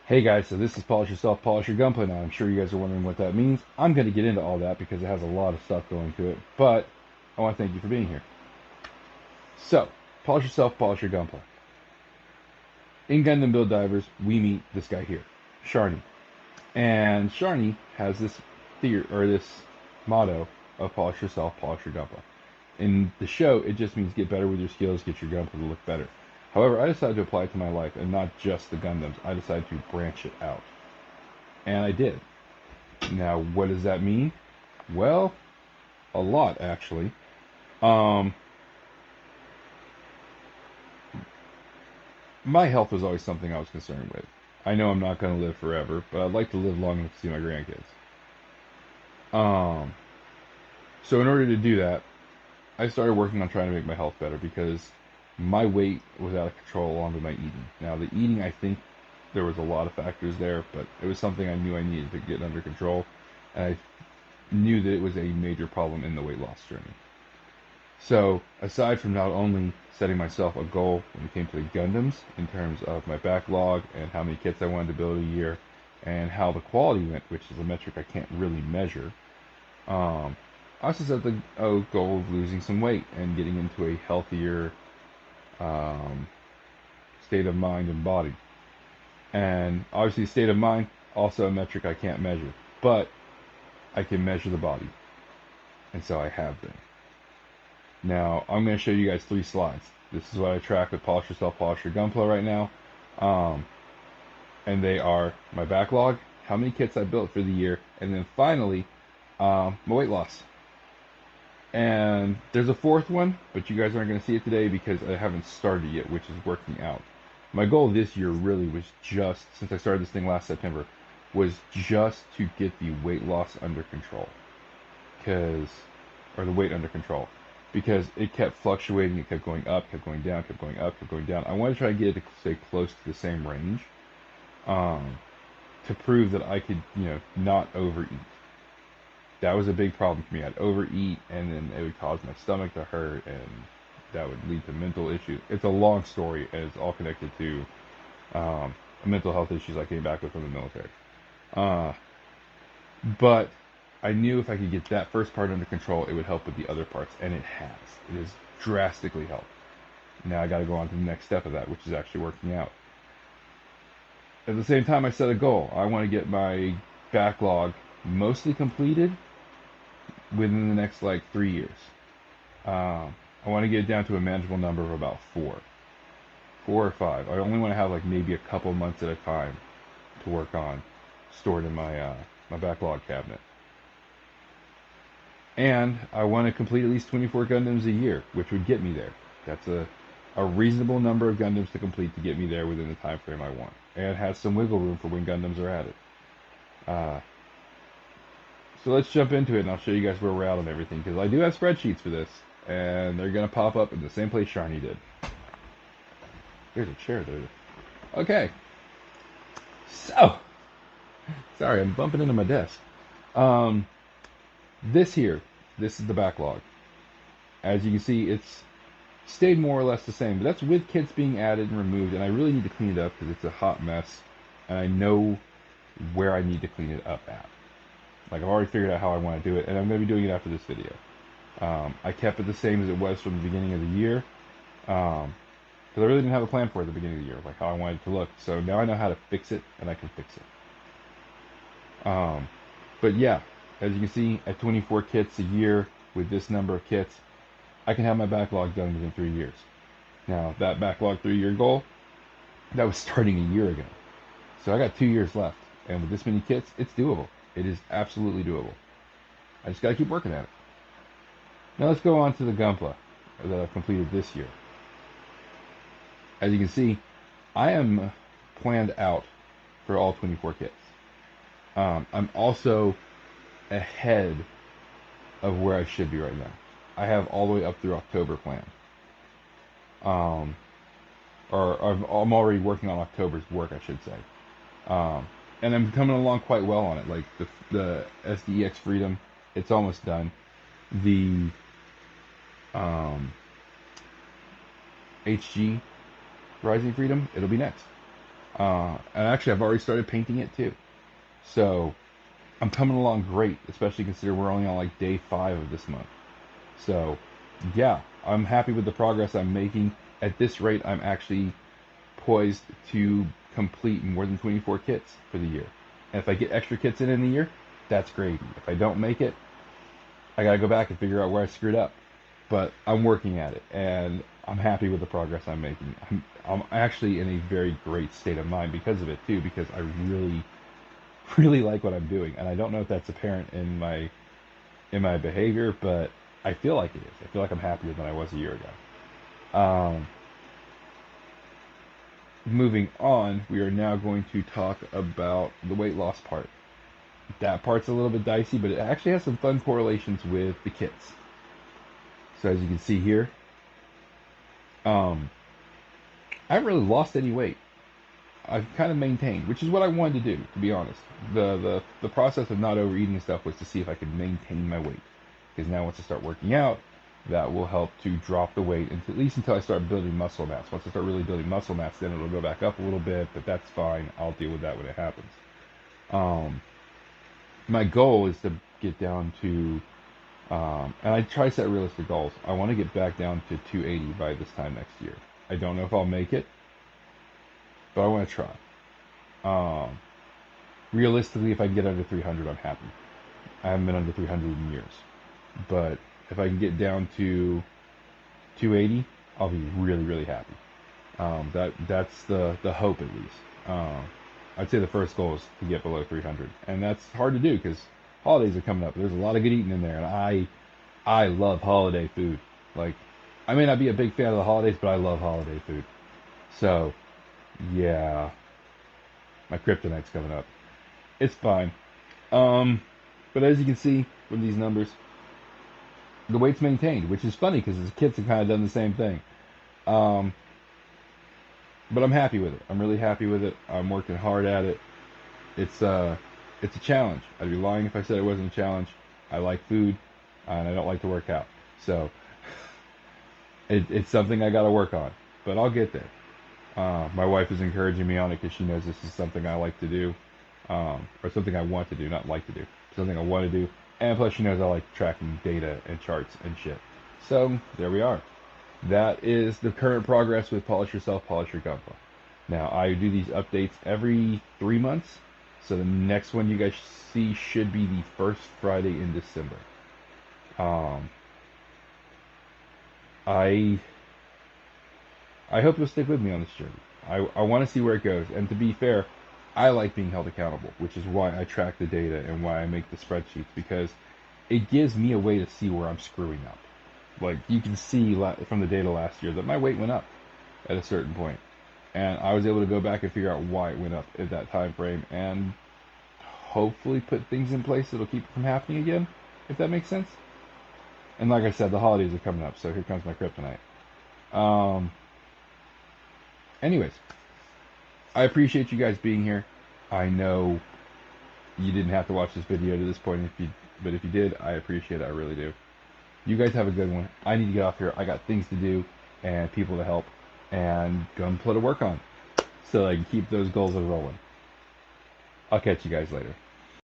Hey guys, so this is Polish Yourself, Polish Your Gunpla. Now I'm sure you guys are wondering what that means. I'm going to get into all that because it has a lot of stuff going to it, but I want to thank you for being here. So, Polish Yourself, Polish Your Gunpla. In Gundam Build Divers, we meet this guy here, Sharni. And Sharni has this theory, or this motto of Polish Yourself, Polish Your Gunpla. In the show, it just means get better with your skills, get your Gunpla to look better. However, I decided to apply it to my life, and not just the Gundams. I decided to branch it out. And I did. Now, what does that mean? Well, a lot, actually. Um, my health was always something I was concerned with. I know I'm not going to live forever, but I'd like to live long enough to see my grandkids. Um, so in order to do that, I started working on trying to make my health better because my weight was out of control along with my eating. Now, the eating, I think there was a lot of factors there, but it was something I knew I needed to get under control, and I knew that it was a major problem in the weight loss journey. So, aside from not only setting myself a goal when it came to the Gundams in terms of my backlog and how many kits I wanted to build a year and how the quality went, which is a metric I can't really measure, I also set the goal of losing some weight and getting into a healthier um, state of mind and body. And obviously, state of mind, also a metric I can't measure, but I can measure the body, and so I have been. Now, I'm going to show you guys 3 slides. This is what I track with Polish Yourself, Polish Your Gunpla right now. Um, and they are my backlog, how many kits I built for the year, and then finally, my weight loss. And there's a fourth one, but you guys aren't going to see it today because I haven't started yet, which is working out. My goal this year really was just, since I started this thing last September, was just to get the weight loss under control. Because, or the weight under control. Because it kept fluctuating, it kept going up, kept going down, kept going up, kept going down. I wanted to try to get it to stay close to the same range, um, to prove that I could, not overeat. That was a big problem for me. I'd overeat, and then it would cause my stomach to hurt, and that would lead to mental issues. It's a long story, and it's all connected to mental health issues I came back with from the military. Uh, but I knew if I could get that first part under control, it would help with the other parts, and it has. It has drastically helped. Now I got to go on to the next step of that, which is actually working out. At the same time, I set a goal. I want to get my backlog mostly completed within the next like 3 years. I want to get it down to a manageable number of about 4 or 5. I only want to have like maybe a couple months at a time to work on, stored in my backlog cabinet. And I want to complete at least 24 Gundams a year, which would get me there. That's a reasonable number of Gundams to complete to get me there within the time frame I want. And it has some wiggle room for when Gundams are added. Uh, so let's jump into it, and I'll show you guys where we're at on everything, because I do have spreadsheets for this, and they're going to pop up in the same place Sharni did. There's a chair there. Okay. So, sorry, I'm bumping into my desk. Um, this is the backlog. As you can see, it's stayed more or less the same, but that's with kits being added and removed, and I really need to clean it up because it's a hot mess, and I know where I need to clean it up at. Like, I've already figured out how I want to do it, and I'm going to be doing it after this video. I kept it the same as it was from the beginning of the year, because I really didn't have a plan for it at the beginning of the year, like how I wanted it to look. So now I know how to fix it, and I can fix it. But yeah, as you can see, at 24 kits a year with this number of kits, I can have my backlog done within 3 years. Now, that backlog 3-year goal, that was starting a year ago. So I got 2 years left, and with this many kits, it's doable. It is absolutely doable. I just got to keep working at it. Now let's go on to the Gunpla that I've completed this year. As you can see, I am planned out for all 24 kits. I'm also ahead of where I should be right now. I have all the way up through October planned. I'm already working on October's work, I should say. And I'm coming along quite well on it. Like the SDEX Freedom, it's almost done. The HG Rising Freedom, it'll be next. And actually, I've already started painting it too. So I'm coming along great, especially considering we're only on like day 5 of this month. So yeah, I'm happy with the progress I'm making. At this rate, I'm actually poised to complete more than 24 kits for the year. And if I get extra kits in the year, that's gravy. If I don't make it, I gotta go back and figure out where I screwed up. But I'm working at it, and I'm happy with the progress I'm making. I'm actually in a very great state of mind because of it too, because I really, really like what I'm doing, and I don't know if that's apparent in my behavior, but I feel like it is. I feel like I'm happier than I was a year ago. Moving on, we are now going to talk about the weight loss part. That part's a little bit dicey, but it actually has some fun correlations with the kits. So as you can see here, um, I haven't really lost any weight. I've kind of maintained, which is what I wanted to do, to be honest. The process of not overeating and stuff was to see if I could maintain my weight. Because now once I start working out, that will help to drop the weight, at least until I start building muscle mass. Once I start really building muscle mass, then it'll go back up a little bit, but that's fine. I'll deal with that when it happens. Um, my goal is to get down to, and I try to set realistic goals. I want to get back down to 280 by this time next year. I don't know if I'll make it, but I want to try. Um, Realistically, if I can get under 300, I'm happy. I haven't been under 300 in years, but if I can get down to 280, I'll be really, really happy. That's the hope at least. I'd say the first goal is to get below 300, and that's hard to do because holidays are coming up. There's a lot of good eating in there, and I love holiday food. Like, I may not be a big fan of the holidays, but I love holiday food. So, yeah, my kryptonite's coming up. It's fine. Um, but as you can see from these numbers, the weight's maintained, which is funny because the kids have kind of done the same thing. Um, but I'm happy with it. I'm really happy with it. I'm working hard at it. It's it's a challenge. I'd be lying if I said it wasn't a challenge. I like food, and I don't like to work out. So it's something I got to work on, but I'll get there. My wife is encouraging me on it because she knows this is something I like to do, or something I want to do, not like to do, something I want to do. And plus, she knows I like tracking data and charts and shit. So there we are. That is the current progress with Polish Yourself, Polish Your Gunpla. Now, I do these updates every 3 months, so the next one you guys see should be the first Friday in December. Um, I I hope you'll stick with me on this journey. I want to see where it goes, and to be fair, I like being held accountable, which is why I track the data and why I make the spreadsheets, because it gives me a way to see where I'm screwing up. Like, you can see from the data last year that my weight went up at a certain point, and I was able to go back and figure out why it went up at that time frame, and hopefully put things in place that'll keep it from happening again, if that makes sense. And like I said, the holidays are coming up, so here comes my kryptonite. Um, Anyways, I appreciate you guys being here. I know you didn't have to watch this video to this point, but if you did, I appreciate it. I really do. You guys have a good one. I need to get off here. I got things to do and people to help and Gunpla to work on so I can keep those goals rolling. I'll catch you guys later.